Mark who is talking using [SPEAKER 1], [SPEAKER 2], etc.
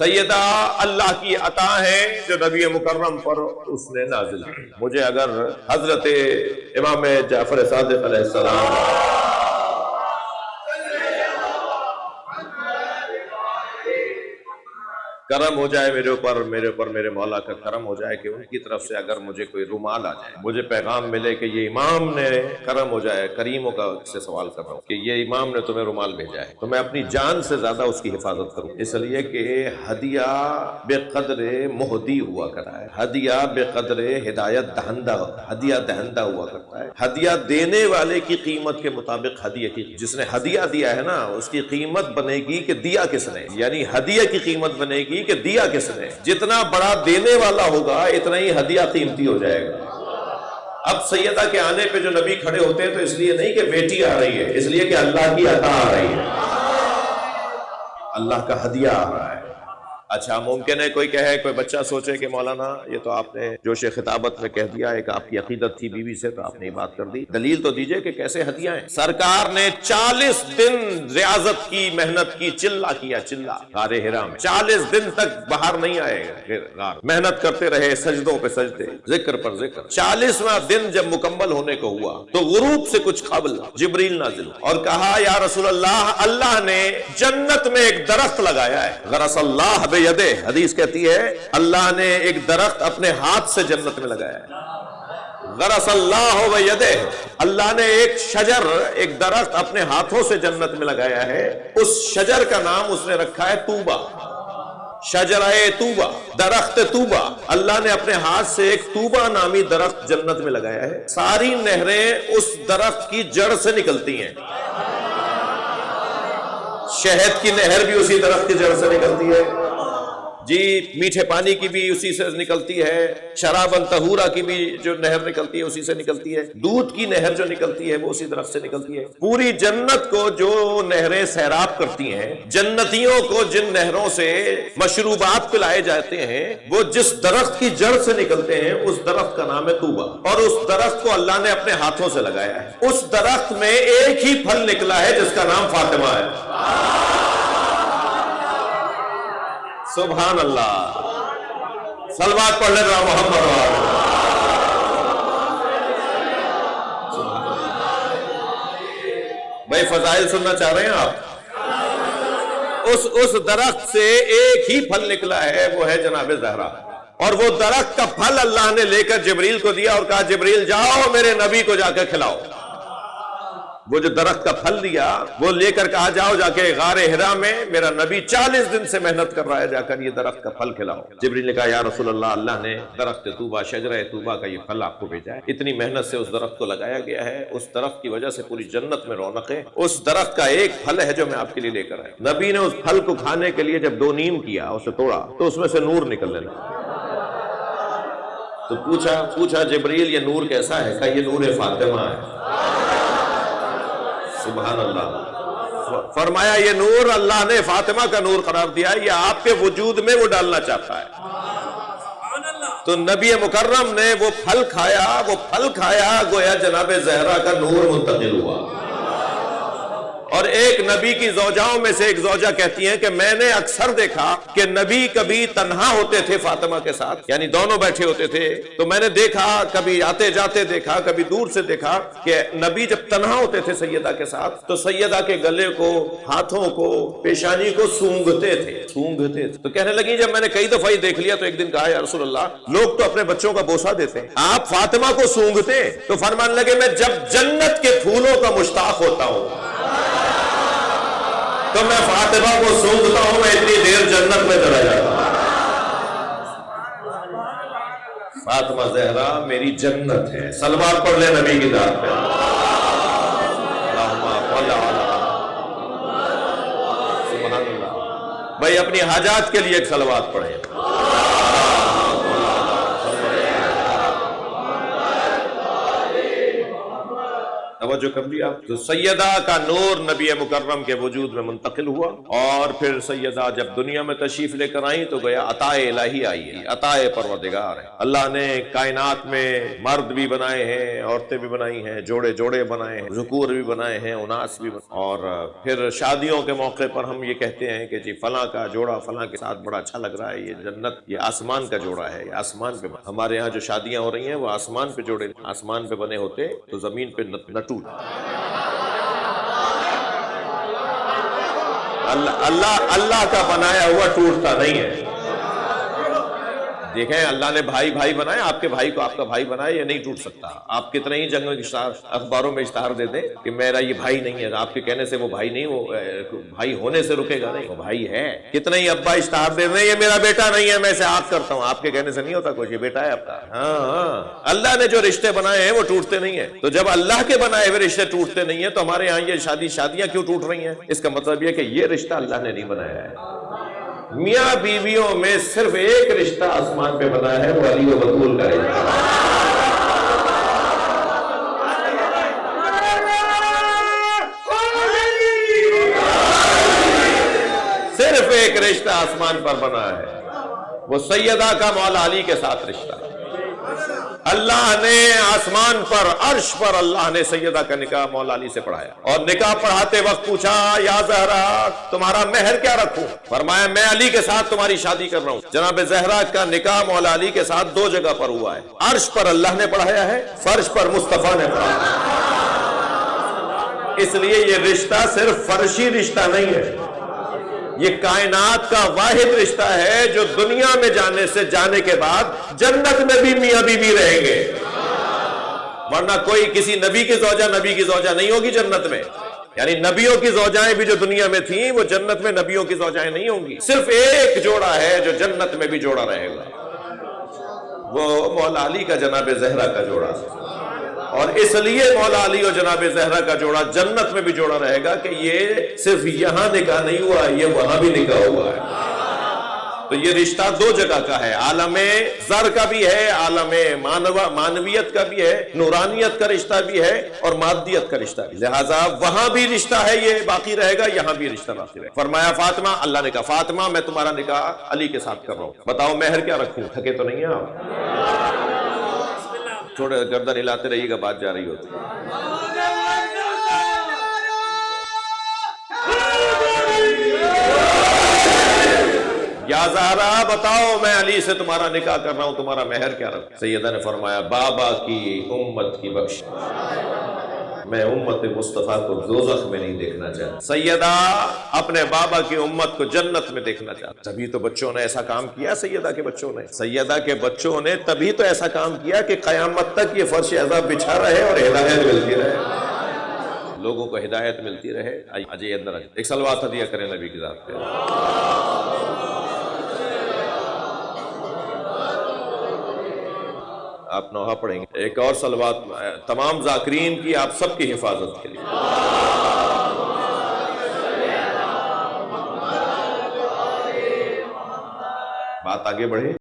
[SPEAKER 1] سیدہ اللہ کی عطا ہے جو نبی مکرم پر اس نے نازل کی۔ مجھے اگر حضرت امام جعفر صادق علیہ السلام کرم ہو جائے میرے اوپر میرے مولا کا کرم ہو جائے کہ ان کی طرف سے اگر مجھے کوئی رومال آ جائے، مجھے پیغام ملے کہ یہ امام نے کرم ہو جائے، کریموں کا سے سوال کر رہا ہوں کہ یہ امام نے تمہیں رومال بھیجا ہے، تو میں اپنی جان سے زیادہ اس کی حفاظت کروں، اس لیے کہ ہدیہ بے قدر مہدی ہوا کرتا ہے، ہدیہ بے قدر ہدایت دہندہ، ہدیہ دہندہ ہوا کرتا ہے۔ ہدیہ دینے والے کی قیمت کے مطابق ہدیہ کی، جس نے ہدیہ دیا ہے نا اس کی قیمت بنے گی کہ دیا کس نے، یعنی ہدیہ کی قیمت بنے گی کہ دیا کس نے۔ جتنا بڑا دینے والا ہوگا اتنا ہی ہدیہ قیمتی ہو جائے گا۔ اب سیدہ کے آنے پہ جو نبی کھڑے ہوتے ہیں تو اس لیے نہیں کہ بیٹی آ رہی ہے، اس لیے کہ اللہ کی عطا آ رہی ہے، اللہ کا ہدیہ آ رہا ہے۔ اچھا ممکن ہے کوئی کہے، کوئی بچہ سوچے کہ مولانا یہ تو آپ نے جوش خطابت میں کہہ دیا، ایک آپ کی عقیدت تھی بیوی سے تو آپ نے یہ بات کر دی، دلیل تو دیجئے کہ کیسے ہدیہ ہیں۔ سرکار نے 40 دن ریاضت کی، محنت کی، چلہ کیا، چلہ غار حرا میں 40 دن تک باہر نہیں آئے غار، محنت کرتے رہے، سجدوں پہ سجدے، ذکر پر ذکر۔ 40واں دن جب مکمل ہونے کو ہوا تو غروب سے کچھ قبل جبریل نازل ہوا اور کہا یا رسول اللہ، اللہ نے جنت میں ایک درخت لگایا ہے، غرس اللہ بیدہ، حدیث کہتی ہے اللہ نے ایک درخت اپنے ہاتھ سے جنت میں لگایا ہے، غرس اللہ بیدہ، اللہ نے ایک شجر، ایک درخت اپنے ہاتھوں سے جنت میں لگایا ہے، اس شجر کا نام اس نے رکھا ہے طوبہ، شجرہ طوبہ، درخت طوبہ، اللہ نے اپنے ہاتھ سے ایک طوبہ نامی درخت جنت میں لگایا ہے، ساری نہریں اس درخت کی جڑ سے نکلتی ہیں، شہد کی نہر بھی اسی درخت کی جڑ سے نکلتی ہے جی، میٹھے پانی کی بھی اسی سے نکلتی ہے، شرابن طہورا کی بھی جو نہر نکلتی ہے اسی سے نکلتی ہے، دودھ کی نہر جو نکلتی ہے وہ اسی درخت سے نکلتی ہے۔ پوری جنت کو جو نہریں سیراب کرتی ہیں، جنتیوں کو جن نہروں سے مشروبات پلائے جاتے ہیں وہ جس درخت کی جڑ سے نکلتے ہیں اس درخت کا نام ہے طوبہ، اور اس درخت کو اللہ نے اپنے ہاتھوں سے لگایا ہے۔ اس درخت میں ایک ہی پھل نکلا ہے جس کا نام فاطمہ ہے۔ سبحان اللہ، صلوات پڑھ لے رہا محمد بھائی، فضائل سننا چاہ رہے ہیں آپ؟ اس درخت سے ایک ہی پھل نکلا ہے، وہ ہے جناب زہرا، اور وہ درخت کا پھل اللہ نے لے کر جبریل کو دیا اور کہا جبریل جاؤ میرے نبی کو جا کر کھلاؤ۔ وہ جو درخت کا پھل دیا وہ لے کر کہا جاؤ جا کے غار حرا میں میرا نبی 40 دن سے محنت کر رہا ہے، جا کر یہ درخت کا پھل کھلاؤ۔ جبریل نے کہا یا رسول اللہ، اللہ نے درخت طوبہ، شجرہ طوبہ کا یہ پھل آپ کو بھیجا ہے، اتنی محنت سے اس درخت کو لگایا گیا ہے، اس درخت کی وجہ سے پوری جنت میں رونق ہے، اس درخت کا ایک پھل ہے جو میں آپ کے لیے لے کر آیا۔ نبی نے اس پھل کو کھانے کے لیے جب 2 نیم کیا، اسے توڑا تو اس میں سے نور نکلنے لگا، تو پوچھا جبریل یہ نور کیسا ہے؟ کہا یہ نور فاطمہ ہے۔ سبحان اللہ، فرمایا یہ نور اللہ نے فاطمہ کا نور قرار دیا ہے، یہ آپ کے وجود میں وہ ڈالنا چاہتا ہے۔ تو نبی مکرم نے وہ پھل کھایا، گویا جناب زہرا کا نور منتقل ہوا۔ اور ایک نبی کی زوجاؤں میں سے ایک زوجہ کہتی ہیں کہ میں نے اکثر دیکھا کہ نبی کبھی تنہا ہوتے تھے فاطمہ کے ساتھ، یعنی دونوں بیٹھے ہوتے تھے، تو میں نے دیکھا کبھی آتے جاتے دیکھا، کبھی دور سے دیکھا کہ نبی جب تنہا ہوتے تھے سیدہ کے ساتھ تو سیدہ کے گلے کو، ہاتھوں کو، پیشانی کو سونگھتے تھے۔ تو کہنے لگی جب میں نے کئی دفعہ ہی دیکھ لیا تو ایک دن کہا یا رسول اللہ، لوگ تو اپنے بچوں کا بوسہ دیتے ہیں، آپ فاطمہ کو سونگھتے؟ تو فرمانے لگے میں جب جنت کے پھولوں کا مشتاق ہوتا ہوں تو میں فاطمہ کو سونگھتا ہوں، میں اتنی دیر جنت میں چلا جاتا ہوں۔ فاطمہ زہرا میری جنت ہے، صلوات پڑھ لے نبی کی ذات پہ۔ سبحان اللہ، بھائی اپنی حاجات کے لیے ایک صلوات پڑھیں۔ توجہ کر لیا. تو سیدہ کا نور نبی مکرم کے وجود میں منتقل ہوا، اور پھر سیدہ جب دنیا میں تشریف لے کر آئیں تو گویا عطا الہی آئی ہے، عطا پروردگار ہے. اللہ نے کائنات میں مرد بھی بنائے ہیں، عورتیں بھی بنائی ہیں، جوڑے جوڑے بنائے ہیں، ذکور بھی بنائے ہیں، اناس بھی بنائے. اور پھر شادیوں کے موقع پر ہم یہ کہتے ہیں کہ جی فلاں کا جوڑا فلاں کے ساتھ بڑا اچھا لگ رہا ہے، یہ جنت، یہ آسمان کا جوڑا ہے، یہ آسمان پہ. ہمارے ہاں جو شادیاں ہو رہی ہیں وہ آسمان پہ جوڑے، آسمان پہ بنے ہوتے تو زمین پہ نہ ٹوٹ. اللہ کا بنایا ہوا ٹوٹتا نہیں ہے. دیکھیں اللہ نے بھائی بھائی بنایا، آپ کے بھائی کو آپ کا بھائی بنایا، یہ نہیں ٹوٹ سکتا. آپ کتنے ہی جنگوں کی اخباروں میں اشتہار دے دیں کہ میرا یہ بھائی نہیں ہے، آپ کے کہنے سے وہ بھائی نہیں، وہ بھائی ہونے سے رکے گا نہیں، وہ بھائی ہے. کتنے ہی ابا اشتہار دے دیں یہ میرا بیٹا نہیں ہے، میں اسے آگ کرتا ہوں، آپ کے کہنے سے نہیں ہوتا کچھ، یہ بیٹا ہے آپ کا. ہاں اللہ نے جو رشتے بنائے ہیں وہ ٹوٹتے نہیں ہیں. تو جب اللہ کے بنائے ہوئے رشتے ٹوٹتے نہیں ہیں تو ہمارے یہاں یہ شادیاں کیوں ٹوٹ رہی ہیں؟ اس کا مطلب یہ کہ یہ رشتہ اللہ نے نہیں بنایا ہے. میاں بیویوں میں صرف ایک رشتہ آسمان پہ بنا ہے، وہ علی و بطول کا رشتہ. صرف ایک رشتہ آسمان پر بنا ہے، وہ سیدہ کا مولا علی کے ساتھ رشتہ. اللہ نے آسمان پر عرش پر اللہ نے سیدہ کا نکاح مولا علی سے پڑھایا، اور نکاح پڑھاتے وقت پوچھا یا زہرا تمہارا مہر کیا رکھوں؟ فرمایا میں علی کے ساتھ تمہاری شادی کر رہا ہوں. جناب زہرا کا نکاح مولا علی کے ساتھ دو جگہ پر ہوا ہے. عرش پر اللہ نے پڑھایا ہے، فرش پر مصطفیٰ نے پڑھایا. اس لیے یہ رشتہ صرف فرشی رشتہ نہیں ہے، یہ کائنات کا واحد رشتہ ہے جو دنیا میں جانے کے بعد جنت میں بھی میاں بیوی رہیں گے. ورنہ کوئی کسی نبی کی زوجہ نہیں ہوگی جنت میں. یعنی نبیوں کی زوجائیں بھی جو دنیا میں تھیں وہ جنت میں نبیوں کی زوجائیں نہیں ہوں گی. صرف ایک جوڑا ہے جو جنت میں بھی جوڑا رہے گا، وہ مولا علی کا جناب زہرا کا جوڑا. اور اس لیے مولا علی اور جناب زہرا کا جوڑا جنت میں بھی جوڑا رہے گا کہ یہ صرف یہاں نکاح نہیں ہوا، یہ وہاں بھی نکاح ہوا ہے. تو یہ رشتہ دو جگہ کا ہے، عالم زر کا بھی ہے، عالم مانویت کا بھی ہے، نورانیت کا رشتہ بھی ہے، اور مادیت کا رشتہ بھی. لہٰذا وہاں بھی رشتہ ہے، یہ باقی رہے گا، یہاں بھی رشتہ باقی رہے گا. فرمایا فاطمہ، اللہ نے کہا فاطمہ میں تمہارا نکاح علی کے ساتھ کر رہا ہوں، بتاؤ مہر کیا رکھوں؟ تھکے تو نہیں ہیں آپ؟ تھوڑے گردن ہلاتے رہیے گا، بات جا رہی ہوتی. یا زہرا بتاؤ میں علی سے تمہارا نکاح کر رہا ہوں، تمہارا مہر کیا رکھوں؟ سیدہ نے فرمایا بابا کی امت کی بخش، میں امت مصطفیٰ کو دوزخ میں نہیں دیکھنا چاہتا. سیدہ اپنے بابا کی امت کو جنت میں دیکھنا چاہتا. تبھی تو بچوں نے ایسا کام کیا، سیدہ کے بچوں نے تبھی تو ایسا کام کیا کہ قیامت تک یہ فرش عذاب بچھا رہے اور ہدایت ملتی رہے، لوگوں کو ہدایت ملتی رہے. آجئے اندر آجئے، ایک صلوات ہدیہ کریں نبی کی ذات پہ. آپ نوحہ پڑھیں گے، ایک اور صلوات تمام ذاکرین کی، آپ سب کی حفاظت کے لیے. بات آگے بڑھے.